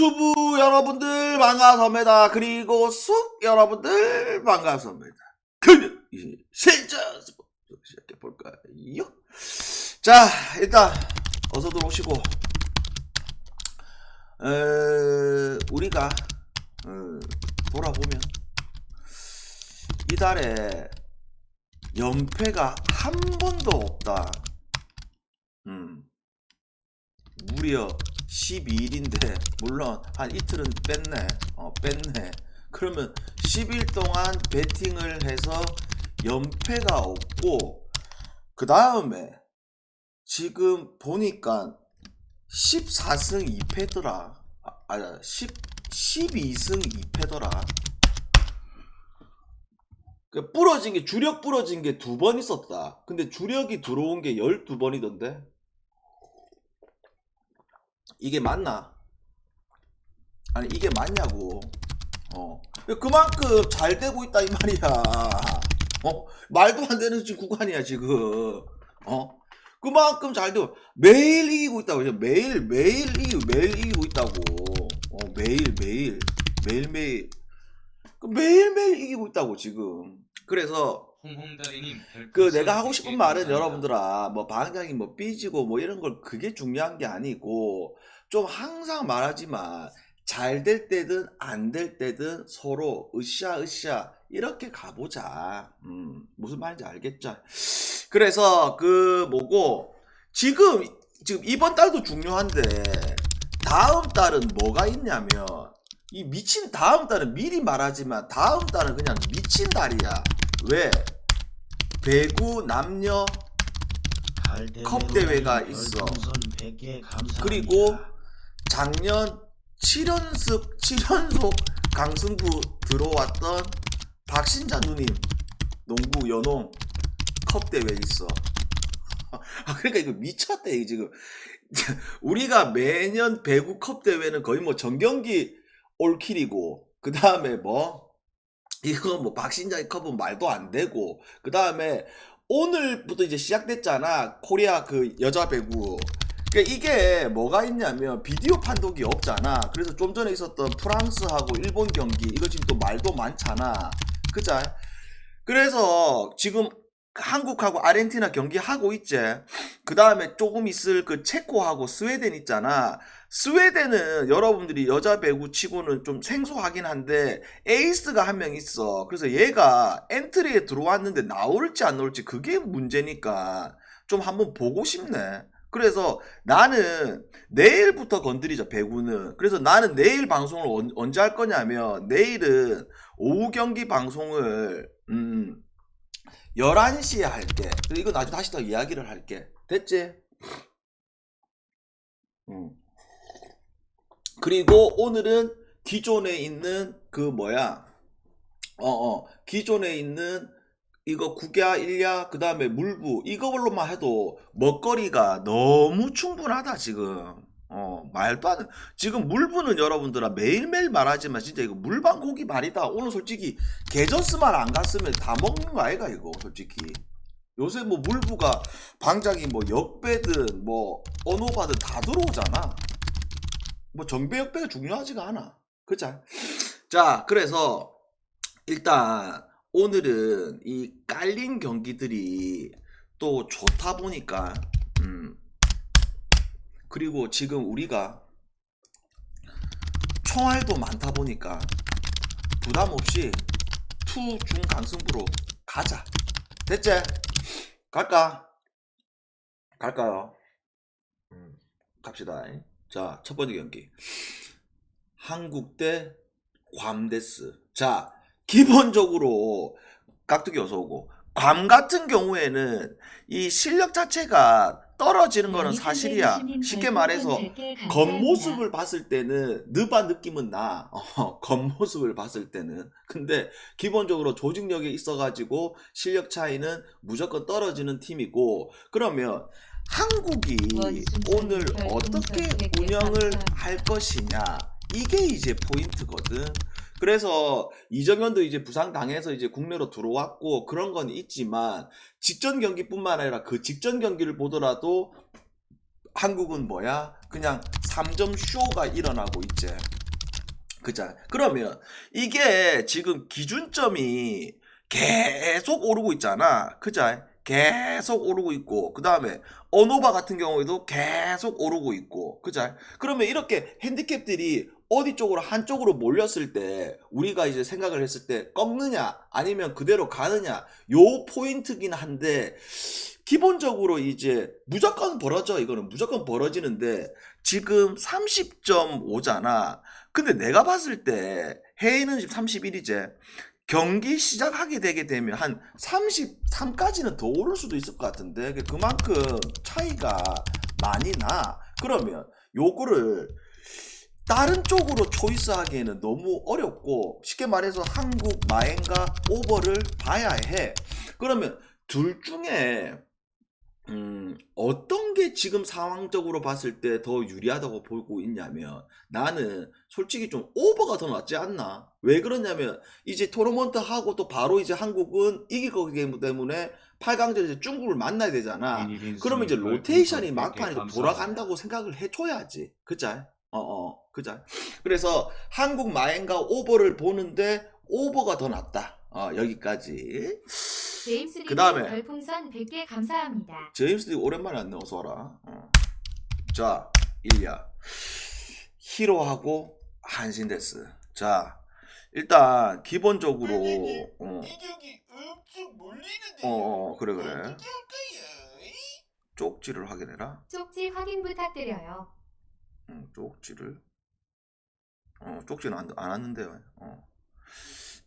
유튜브 여러분들 반갑습니다. 그리고 쑥 여러분들 반갑습니다. 그냥 실전 시작해볼까요? 자, 일단 어서 들어오시고 우리가 돌아보면 이달에 연패가 한 번도 없다. 무려 12일인데 물론 한 이틀은 뺐네. 그러면 10일 동안 배팅을 해서 연패가 없고, 그 다음에 지금 보니까 14승 2패더라. 12승 2패더라. 그 부러진 게, 주력 부러진 게 2번 있었다. 근데 주력이 들어온 게 12번이던데 이게 맞나? 아니 이게 맞냐고. 그만큼 잘 되고 있다 이 말이야. 말도 안 되는 지금 구간이야 지금. 그만큼 잘 되고 매일 이기고 있다고. 매일 이기고 있다고. 매일매일 이기고 있다고 지금. 그래서 내가 하고 싶은 말은 여러분들아, 뭐 방장이 뭐 삐지고 뭐 이런 걸 그게 중요한 게 아니고, 좀 항상 말하지만 잘 될 때든 안 될 때든 서로 으쌰 이렇게 가보자. 무슨 말인지 알겠죠? 그래서 지금 이번 달도 중요한데 다음 달은 뭐가 있냐면, 이 미친 다음 달은 미리 말하지만 다음 달은 그냥 미친 달이야. 왜? 배구 남녀 컵 대회가 있어. 그리고 작년 7연속 강승부 들어왔던 박신자 누님 농구 연홍 컵 대회 있어. 그러니까 이거 미쳤다 이거 지금. 우리가 매년 배구 컵 대회는 거의 뭐 전경기 올킬이고, 그 다음에 이거 박신자의 컵은 말도 안 되고, 그 다음에 오늘부터 이제 시작됐잖아 코리아 그 여자 배구. 그러니까 이게 뭐가 있냐면 비디오 판독이 없잖아. 그래서 좀 전에 있었던 프랑스하고 일본 경기, 이거 지금 또 말도 많잖아, 그자? 그래서 지금 한국하고 아르헨티나 경기 하고 있지. 그 다음에 조금 있을 그 체코하고 스웨덴 있잖아. 스웨덴은 여러분들이 여자 배구 치고는 좀 생소하긴 한데 에이스가 한 명 있어. 그래서 얘가 엔트리에 들어왔는데 나올지 안 나올지 그게 문제니까 좀 한번 보고 싶네. 그래서 나는 내일부터 건드리자 배구는. 그래서 나는 내일 방송을 언제 할 거냐면, 내일은 오후 경기 방송을 11시에 할게. 이거 나중에 다시 더 이야기를 할게. 됐지? 그리고 오늘은 기존에 있는 기존에 있는 이거 국야, 일야, 그 다음에 물부, 이거로만 해도 먹거리가 너무 충분하다 지금. 말도 안 돼. 지금 물부는 여러분들아 매일매일 말하지만 진짜 이거 물방 고기 말이다. 오늘 솔직히 계절스만 안 갔으면 다 먹는 거 아이가 이거 솔직히. 요새 뭐 물부가 방장이 뭐 역배든 뭐 언어바든 다 들어오잖아. 뭐 정배 역배가 중요하지가 않아. 그자? 자, 그래서 일단 오늘은 이 깔린 경기들이 또 좋다 보니까, 그리고 지금 우리가 총알도 많다 보니까 부담 없이 투 중 강승부로 가자. 됐지? 갈까요? 갑시다. 자, 첫 번째 경기 한국 대 괌데스. 자, 기본적으로 깍두기 어서오고, 괌 같은 경우에는 이 실력 자체가 떨어지는 거는 사실이야. 쉽게 말해서 겉모습을 봤을 때는 느바 느낌은 나. 겉모습을 봤을 때는. 근데 기본적으로 조직력에 있어가지고 실력 차이는 무조건 떨어지는 팀이고, 그러면 한국이 오늘 어떻게 운영을 할 것이냐, 이게 이제 포인트거든. 그래서 이정현도 이제 부상당해서 이제 국내로 들어왔고 그런 건 있지만, 직전 경기뿐만 아니라 그 직전 경기를 보더라도 한국은 그냥 3점 쇼가 일어나고 있지. 그자. 그러면 이게 지금 기준점이 계속 오르고 있잖아. 그자. 계속 오르고 있고, 그 다음에 어노바 같은 경우에도 계속 오르고 있고, 그자. 그러면 이렇게 핸디캡들이 어디 쪽으로 한쪽으로 몰렸을 때 우리가 이제 생각을 했을 때 꺾느냐 아니면 그대로 가느냐 요 포인트긴 한데, 기본적으로 이제 무조건 벌어져. 이거는 무조건 벌어지는데 지금 30.5잖아. 근데 내가 봤을 때 해외는 지금 31이제. 경기 시작하게 되게 되면 한 33까지는 더 오를 수도 있을 것 같은데 그만큼 차이가 많이 나. 그러면 요거를 다른 쪽으로 초이스하기에는 너무 어렵고, 쉽게 말해서 한국 마엔과 오버를 봐야 해. 그러면 둘 중에 어떤 게 지금 상황적으로 봤을 때 더 유리하다고 보고 있냐면, 나는 솔직히 좀 오버가 더 낫지 않나? 왜 그러냐면 이제 토너먼트 하고 또 바로 이제 한국은 이길 거기 때문에 8강전에서 이제 중국을 만나야 되잖아. 그러면 이제 로테이션이 막판에 돌아간다고 생각을 해줘야지. 그자? 그자? 그래서 한국 마엔과 오버를 보는데 오버가 더 낫다. 여기까지. 그 다음에 별풍선 100개 감사합니다. 제임스 리 오랜만에 왔네. 어서 와라. 자, 일야 히로하고 한신데스. 자, 일단 기본적으로 이격이 엄청 몰리는데요. 그래. 쪽지를 확인해라. 쪽지 확인 부탁드려요. 쪽지를 쪽지는 안 왔는데요.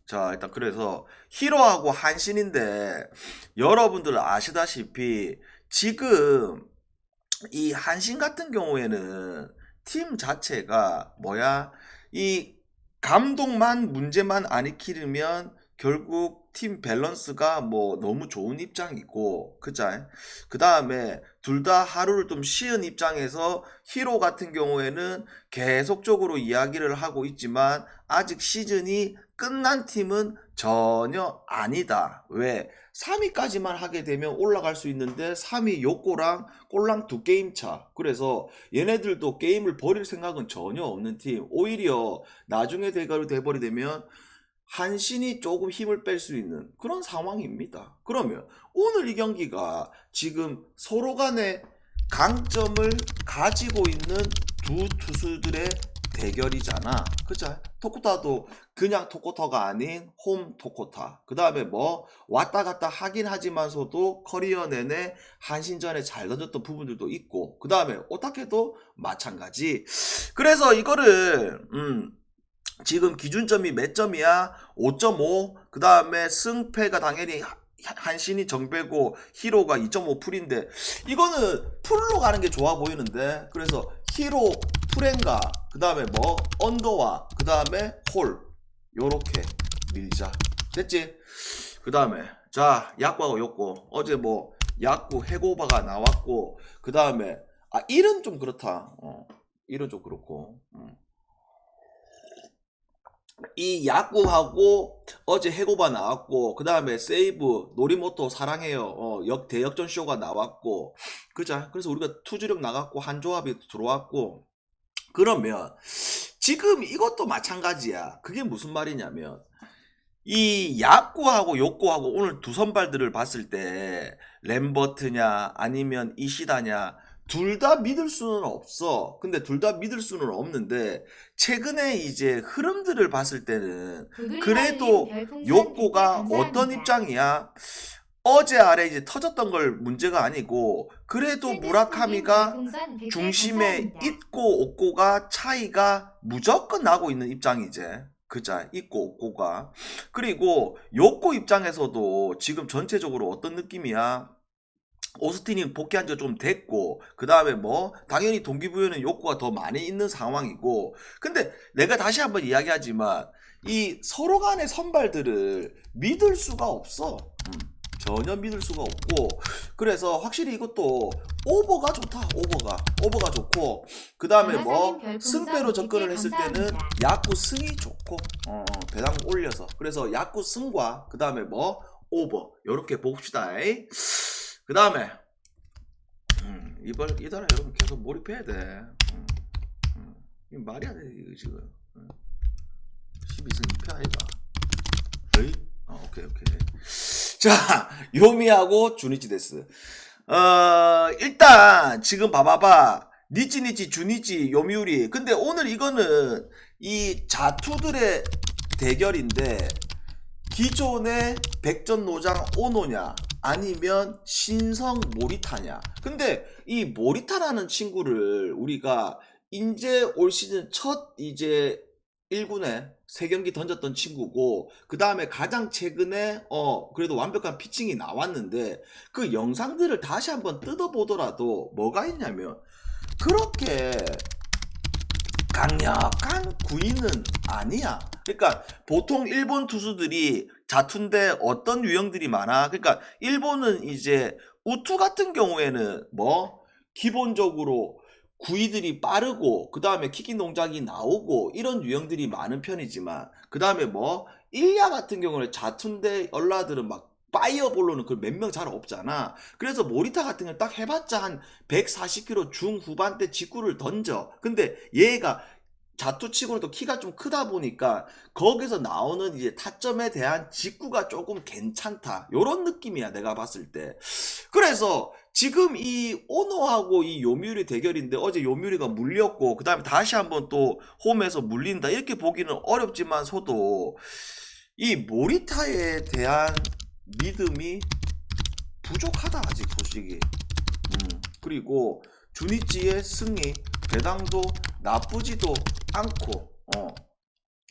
자, 일단 그래서 히로하고 한신인데, 여러분들 아시다시피 지금 이 한신 같은 경우에는 팀 자체가 이 감독만 문제만 안 익히면 결국 팀 밸런스가 뭐 너무 좋은 입장이고, 그자? 그 다음에 둘 다 하루를 좀 쉬은 입장에서 히로 같은 경우에는 계속적으로 이야기를 하고 있지만 아직 시즌이 끝난 팀은 전혀 아니다. 왜? 3위까지만 하게 되면 올라갈 수 있는데 3위 요코랑 꼴랑 2게임 차. 그래서 얘네들도 게임을 버릴 생각은 전혀 없는 팀. 오히려 나중에 대결이 돼버리면 한신이 조금 힘을 뺄 수 있는 그런 상황입니다. 그러면 오늘 이 경기가 지금 서로 간의 강점을 가지고 있는 두 투수들의 대결이잖아. 그죠? 토코타도 그냥 토코타가 아닌 홈 토코타. 그 다음에 뭐 왔다 갔다 하긴 하지만서도 커리어 내내 한신전에 잘 던졌던 부분들도 있고, 그 다음에 오타케도 마찬가지. 그래서 이거를 지금 기준점이 몇 점이야? 5.5. 그 다음에 승패가 당연히 한신이 정배고 히로가 2.5 풀인데, 이거는 풀로 가는 게 좋아 보이는데, 그래서 히로 풀엔가, 그 다음에 뭐 언더와 그 다음에 홀, 요렇게 밀자. 됐지? 그 다음에 자, 야구하고 욕구. 어제 뭐 야구 해고바가 나왔고, 그 다음에 일은 좀 그렇다. 일은 좀 그렇고. 이 야구하고 어제 해고바 나왔고, 그 다음에 세이브 노리모토 사랑해요 대역전 쇼가 나왔고, 그자? 그래서 우리가 투주력 나갔고 한 조합이 들어왔고. 그러면 지금 이것도 마찬가지야. 그게 무슨 말이냐면, 이 야구하고 욕구하고 오늘 두 선발들을 봤을 때 램버트냐 아니면 이시다냐, 둘 다 믿을 수는 없어. 근데 둘 다 믿을 수는 없는데, 최근에 이제 흐름들을 봤을 때는 그래도 욕구가 어떤 입장이야? 어제 아래 이제 터졌던 걸 문제가 아니고, 그래도 무라카미가 중심에 있고 없고가 차이가 무조건 나고 있는 입장이지. 그자, 있고 없고가. 그리고 욕구 입장에서도 지금 전체적으로 어떤 느낌이야? 오스틴이 복귀한 지가 좀 됐고, 그 다음에 뭐 당연히 동기부여는 욕구가 더 많이 있는 상황이고. 근데 내가 다시 한번 이야기하지만 이 서로 간의 선발들을 믿을 수가 없어. 전혀 믿을 수가 없고. 그래서 확실히 이것도 오버가 좋다. 오버가 좋고, 그 다음에 뭐 승배로 접근을 했을 때는 야구 승이 좋고, 배당 올려서. 그래서 야구 승과 그 다음에 뭐 오버, 요렇게 봅시다. 그 다음에 이달에 여러분 계속 몰입해야 돼. 이거 말이 안 돼, 이거 지금. 12승 2패 아이가? 에이? 오케이. 자, 요미하고 주니치 데스. 일단, 지금 봐봐봐. 니치, 주니치, 요미우리. 근데 오늘 이거는 이 자투들의 대결인데, 기존의 백전노장 오노냐, 아니면 신성 모리타냐. 근데 이 모리타라는 친구를 우리가 이제 올 시즌 첫 이제 1군에 3경기 던졌던 친구고, 그 다음에 가장 최근에 그래도 완벽한 피칭이 나왔는데, 그 영상들을 다시 한번 뜯어보더라도 뭐가 있냐면 그렇게 강력한 구위는 아니야. 그러니까 보통 일본 투수들이 자투인데 어떤 유형들이 많아. 그러니까 일본은 이제 우투 같은 경우에는 뭐 기본적으로 구위들이 빠르고 그 다음에 킥인 동작이 나오고 이런 유형들이 많은 편이지만, 그 다음에 뭐 일야 같은 경우는 자투인데 얼라들은 막 파이어볼로는 그 몇 명 잘 없잖아. 그래서 모리타 같은 걸 딱 해봤자 한 140km 중후반대 직구를 던져. 근데 얘가 자투치고는 또 키가 좀 크다 보니까 거기서 나오는 이제 타점에 대한 직구가 조금 괜찮다, 요런 느낌이야 내가 봤을 때. 그래서 지금 이 오노하고 이 요미우리 대결인데, 어제 요미우리가 물렸고 그 다음에 다시 한번 또 홈에서 물린다, 이렇게 보기는 어렵지만서도 이 모리타에 대한 믿음이 부족하다 아직 솔직히. 그리고 주니치의 승리 배당도 나쁘지도 않고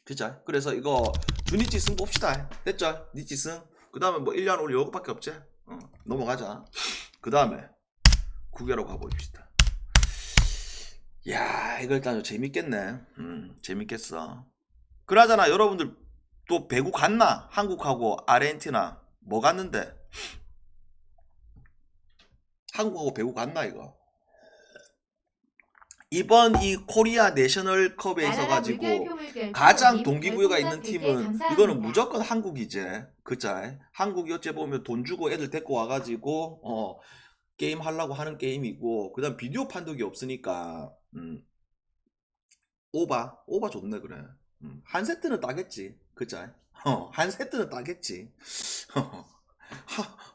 그죠? 그래서 이거 주니치 승 봅시다. 됐죠? 니치 승. 그 다음에 뭐 1년 올 요거밖에 없지. 넘어가자. 그 다음에 구개로 가봅시다. 야, 이거 일단 재밌겠네. 재밌겠어. 그나저나 여러분들 또 배구 갔나? 한국하고 아르헨티나 뭐 갔는데? 한국하고 배구 갔나 이거? 이번 이 코리아 내셔널컵에 있어가지고 가장 동기부여가 있는 팀은 이거는 무조건 한국이지. 그자? 한국이 어째 보면 돈 주고 애들 데리고 와가지고 게임 하려고 하는 게임이고, 그 다음 비디오 판독이 없으니까 오바 좋네. 그래. 한 세트는 따겠지. 그자? 한 세트는 따겠지.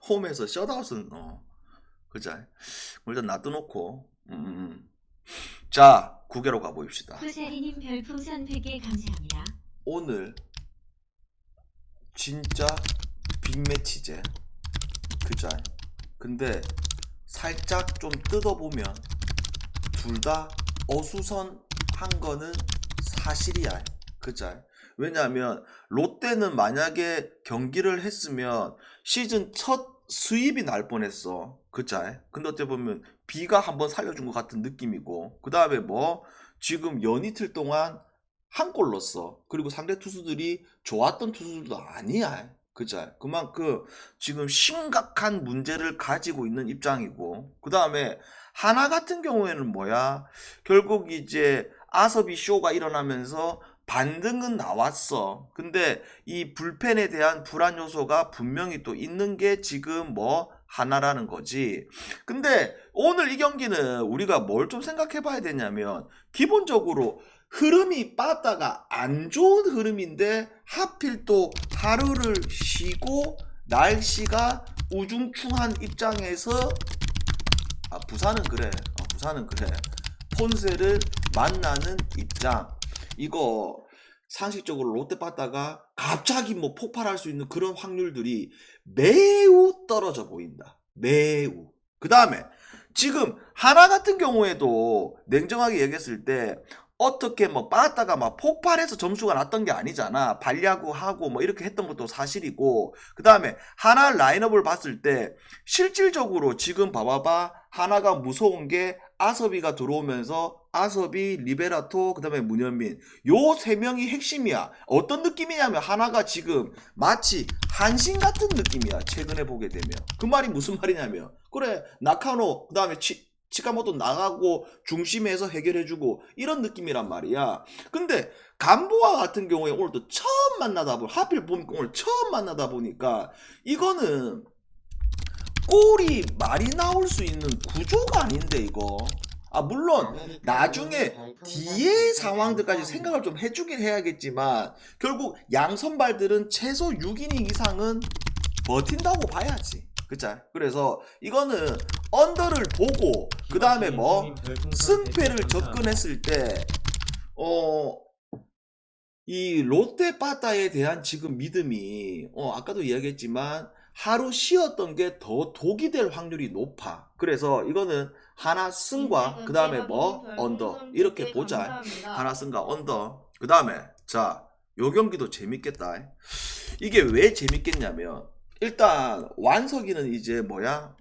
홈에서 셧아웃은 그자? 일단 놔둬놓고. 자, 구개로 가보입시다. 후세리님 별풍선 100개 감사합니다. 오늘 진짜 빅매치제. 그자? 근데 살짝 좀 뜯어보면 둘 다 어수선한 거는 사실이야. 그자? 왜냐하면 롯데는 만약에 경기를 했으면 시즌 첫 수입이 날 뻔했어. 그자? 근데 어떻게 보면 비가 한번 살려준 것 같은 느낌이고, 그 다음에 뭐 지금 연이틀 동안 한 골 넣었어. 그리고 상대 투수들이 좋았던 투수들도 아니야. 그자? 그만큼 지금 심각한 문제를 가지고 있는 입장이고, 그 다음에 하나 같은 경우에는 뭐야? 결국 이제 아서비 쇼가 일어나면서 반등은 나왔어. 근데 이 불펜에 대한 불안 요소가 분명히 또 있는 게 지금 뭐 하나라는 거지. 근데 오늘 이 경기는 우리가 뭘 좀 생각해 봐야 되냐면, 기본적으로 흐름이 빠졌다가 안 좋은 흐름인데 하필 또 하루를 쉬고 날씨가 우중충한 입장에서 부산은 그래. 부산은 그래. 폰세를 만나는 입장. 이거 상식적으로 롯데 빠다가 갑자기 뭐 폭발할 수 있는 그런 확률들이 매우 떨어져 보인다. 매우. 그 다음에 지금 하나 같은 경우에도 냉정하게 얘기했을 때 어떻게 뭐 빠졌다가 막 폭발해서 점수가 났던 게 아니잖아. 발야구 하고 뭐 이렇게 했던 것도 사실이고, 그 다음에 하나 라인업을 봤을 때 실질적으로 지금 봐봐봐, 하나가 무서운 게 아섭이가 들어오면서 아섭이, 리베라토, 그 다음에 문현민, 요 세 명이 핵심이야. 어떤 느낌이냐면 하나가 지금 마치 한신 같은 느낌이야. 최근에 보게 되면. 그 말이 무슨 말이냐면, 그래 나카노 그 다음에 치카모토 나가고 중심에서 해결해주고 이런 느낌이란 말이야. 근데 간보아 같은 경우에 오늘 또 처음 만나다 보니, 하필 보니까 오늘 처음 만나다 보니까 이거는 골이 말이 나올 수 있는 구조가 아닌데 이거. 물론 나중에 뒤에 상황들까지 생각을 좀 해주긴 해야겠지만 결국 양 선발들은 최소 6이닝 이상은 버틴다고 봐야지. 그쵸? 그래서 이거는 언더를 보고 그 다음에 뭐 승패를 접근했을 때 이 롯데 빠따에 대한 지금 믿음이 아까도 이야기했지만 하루 쉬었던 게 더 독이 될 확률이 높아. 그래서 이거는 하나 승과 그 다음에 뭐 언더 이렇게 보자. 하나 승과 언더. 그 다음에 자, 요 경기도 재밌겠다. 이게 왜 재밌겠냐면 일단 완석이는 이제 뭐야?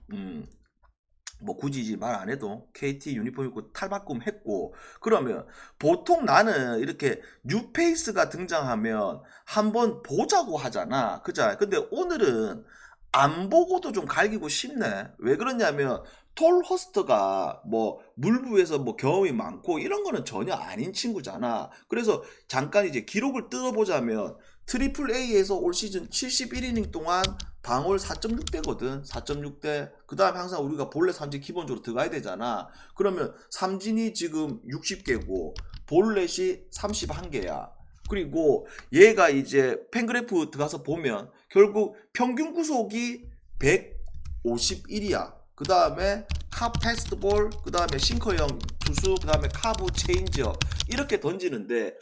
뭐 굳이 이제 말 안 해도 KT 유니폼 입고 탈바꿈 했고, 그러면 보통 나는 이렇게 뉴페이스가 등장하면 한번 보자고 하잖아. 그죠? 근데 오늘은 안 보고도 좀 갈기고 싶네. 왜 그러냐면 톨 허스터가 뭐 물부에서 뭐 경험이 많고 이런 거는 전혀 아닌 친구잖아. 그래서 잠깐 이제 기록을 뜯어보자면 트리플 A에서 올 시즌 71이닝 동안 방울 4.6대거든. 4.6대. 그 다음에 항상 우리가 본래 삼진 기본적으로 들어가야 되잖아. 그러면 삼진이 지금 60개고 볼넷이 31개야. 그리고 얘가 이제 팬그래프 들어가서 보면 결국 평균 구속이 151이야. 그 다음에 카 패스트볼, 그 다음에 싱커형 투수, 그 다음에 카브 체인지업 이렇게 던지는데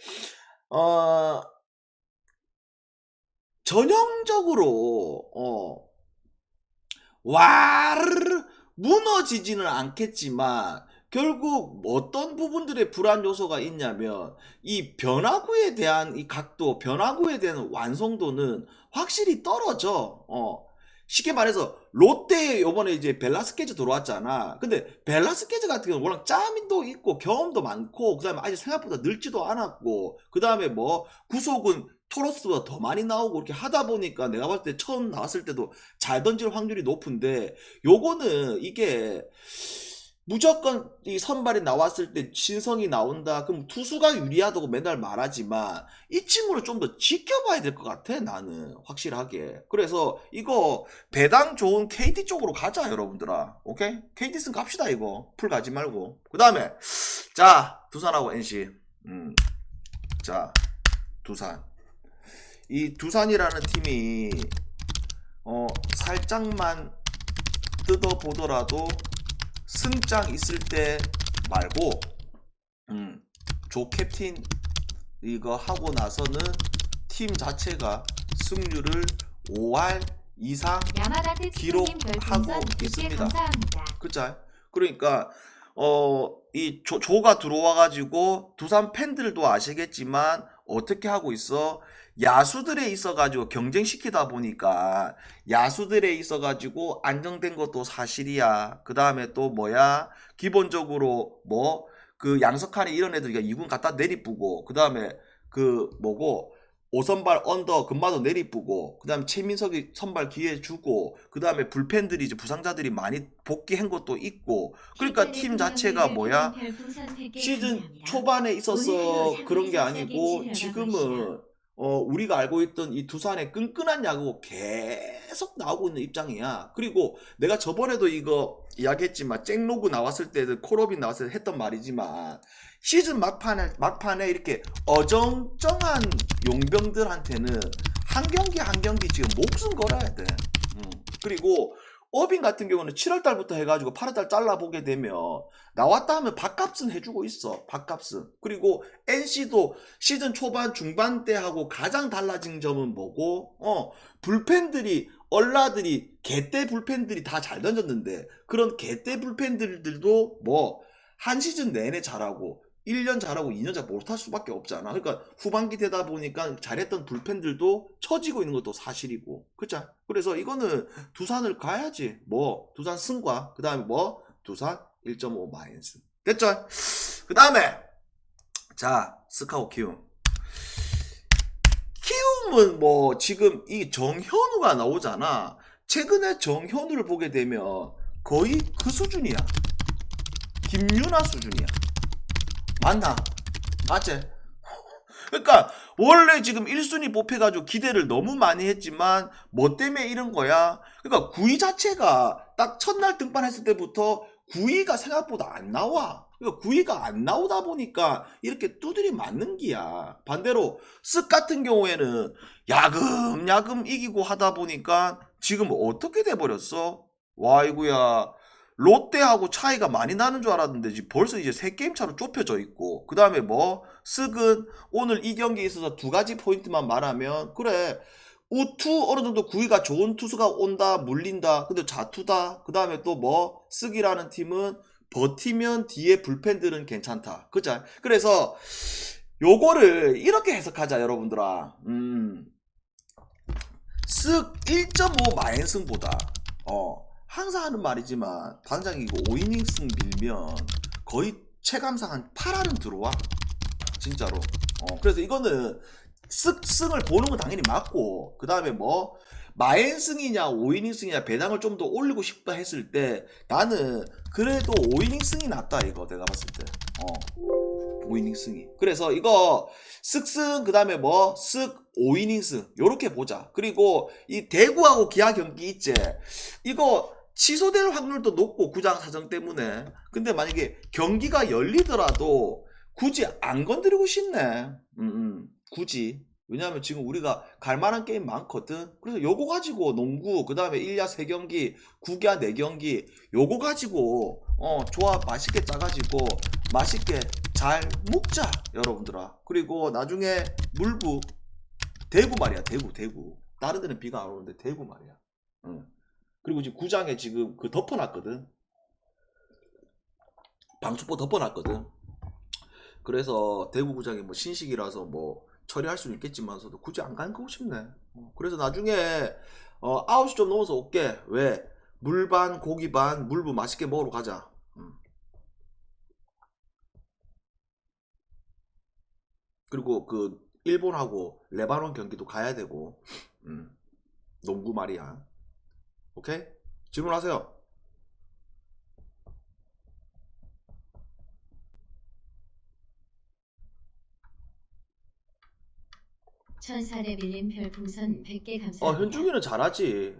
전형적으로 와르르 무너지지는 않겠지만 결국 어떤 부분들의 불안 요소가 있냐면 이 변화구에 대한 이 각도, 변화구에 대한 완성도는 확실히 떨어져. 쉽게 말해서 롯데에 요번에 이제 벨라스케즈 들어왔잖아. 근데 벨라스케즈 같은 경우는 워낙 짬도 있고 경험도 많고 그 다음에 아직 생각보다 늙지도 않았고 그 다음에 뭐 구속은 토로스보다 더 많이 나오고 이렇게 하다 보니까 내가 봤을 때 처음 나왔을 때도 잘 던질 확률이 높은데 요거는 이게 무조건 이 선발이 나왔을 때 신성이 나온다 그럼 투수가 유리하다고 맨날 말하지만 이 친구를 좀 더 지켜봐야 될 것 같아. 나는 확실하게. 그래서 이거 배당 좋은 KT 쪽으로 가자 여러분들아. 오케이? KT 승 갑시다. 이거 풀 가지 말고. 그 다음에 자 두산하고 NC. 자 두산. 이 두산이라는 팀이 살짝만 뜯어보더라도 승장 있을 때 말고 조 캡틴 이거 하고 나서는 팀 자체가 승률을 5할 이상 기록하고 있습니다. 그쵸? 그러니까 이 조가 들어와가지고 두산 팬들도 아시겠지만 어떻게 하고 있어? 야수들에 있어가지고 경쟁시키다 보니까 야수들에 있어가지고 안정된 것도 사실이야. 그 다음에 또 뭐야? 기본적으로 뭐 그 양석환이 이런 애들 2군 갖다 내리쁘고 그 다음에 그 뭐고 5선발 언더 금마도 내리쁘고 그 다음에 최민석이 선발 기회 주고 그 다음에 불펜들이 이제 부상자들이 많이 복귀한 것도 있고 그러니까 팀 자체가 뭐야? 시즌 초반에 있어서 그런 게 아니고 지금은 우리가 알고 있던 이 두산의 끈끈한 야구 계속 나오고 있는 입장이야. 그리고 내가 저번에도 이거 이야기했지만 잭로그 나왔을 때도 콜오빈 나왔을 때 했던 말이지만 시즌 막판에 이렇게 어정쩡한 용병들한테는 한 경기 한 경기 지금 목숨 걸어야 돼. 그리고 어빈 같은 경우는 7월달부터 해가지고 8월달 잘라보게 되면 나왔다 하면 밥값은 해주고 있어. 밥값은. 그리고 NC도 시즌 초반 중반 때 하고 가장 달라진 점은 뭐고 불펜들이 얼라들이 개떼 불펜들이 다 잘 던졌는데 그런 개떼 불펜들도 뭐 한 시즌 내내 잘하고 1년 잘하고 2년 잘 못할 수밖에 없잖아. 그러니까 후반기 되다 보니까 잘했던 불펜들도 처지고 있는 것도 사실이고. 그쵸? 그래서 이거는 두산을 가야지. 뭐 두산 승과 그 다음에 뭐 두산 1.5 마이너스. 됐죠? 그 다음에 자 스카웃 키움. 키움은 뭐 지금 이 정현우가 나오잖아. 최근에 정현우를 보게 되면 거의 그 수준이야. 김유나 수준이야. 맞나? 맞지? 그러니까 원래 지금 1순위 뽑혀가지고 기대를 너무 많이 했지만 뭐 때문에 이런 거야? 그러니까 9위 자체가 딱 첫날 등판했을 때부터 9위가 생각보다 안 나와. 그러니까 구위가 안 나오다 보니까 이렇게 두드리 맞는 기야. 반대로 쓱 같은 경우에는 야금야금 이기고 하다 보니까 지금 어떻게 돼버렸어? 와 이구야 롯데하고 차이가 많이 나는 줄 알았는데 지금 벌써 이제 3게임 차로 좁혀져 있고 그 다음에 뭐 쓱은 오늘 이 경기에 있어서 2가지 포인트만 말하면 그래 우투 어느 정도 구위가 좋은 투수가 온다 물린다 근데 자투다 그 다음에 또 뭐 쓱이라는 팀은 버티면 뒤에 불펜들은 괜찮다 그죠? 그래서 요거를 이렇게 해석하자 여러분들아 쓱 1.5 마인승보다 항상 하는 말이지만 당장 이거 5이닝승 밀면 거의 체감상 한 8할은 들어와 진짜로 그래서 이거는 쓱승을 보는 건 당연히 맞고 그 다음에 뭐 마엔승이냐 5이닝승이냐 배당을 좀 더 올리고 싶다 했을 때 나는 그래도 5이닝승이 낫다 이거 내가 봤을 때 5이닝승이 그래서 이거 쓱승 그 다음에 뭐 쓱 5이닝승 요렇게 보자 그리고 이 대구하고 기아 경기 있지 이거 취소될 확률도 높고 구장 사정 때문에 근데 만약에 경기가 열리더라도 굳이 안 건드리고 싶네 굳이 왜냐하면 지금 우리가 갈만한 게임 많거든 그래서 요거 가지고 농구 그 다음에 1야 3경기 9야 4경기 요거 가지고 조합 맛있게 짜가지고 맛있게 잘 먹자 여러분들아 그리고 나중에 물부 대구 말이야 대구 다른 데는 비가 안 오는데 대구 말이야 그리고 지금 구장에 지금 그 덮어놨거든 방수포 덮어놨거든 그래서 대구 구장이 뭐 신식이라서 뭐 처리할 수는 있겠지만서도 굳이 안 가고 싶네 그래서 나중에 9시 좀 넘어서 올게 왜 물반 고기반 물부 맛있게 먹으러 가자 그리고 그 일본하고 레바논 경기도 가야 되고 농구 말이야 오케이? 질문하세요. 천사대 빌림 별풍선 100개 감사합니다. 현중이는 잘하지.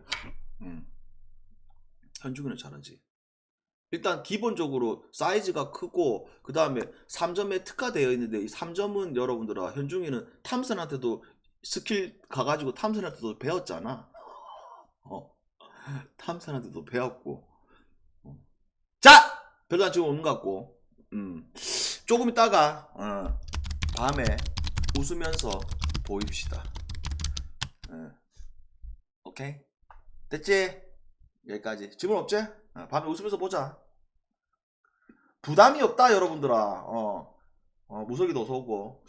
현중이는 잘하지. 일단 기본적으로 사이즈가 크고 그 다음에 3점에 특화되어 있는데 이 3점은 여러분들아 현중이는 탐슨한테도 스킬 가가지고 탐슨한테도 배웠잖아. 탐슨한테도 배웠고 자! 별로 안 지금 오는 것 같고 조금 있다가 밤에 웃으면서 보입시다. 오케이? 됐지? 여기까지. 질문 없지? 밤에 웃으면서 보자. 부담이 없다 여러분들아. 무석이도 어서오고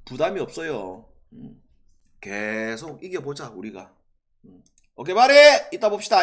부담이 없어요. 계속 이겨보자 우리가. 오케이 말해 이따 봅시다.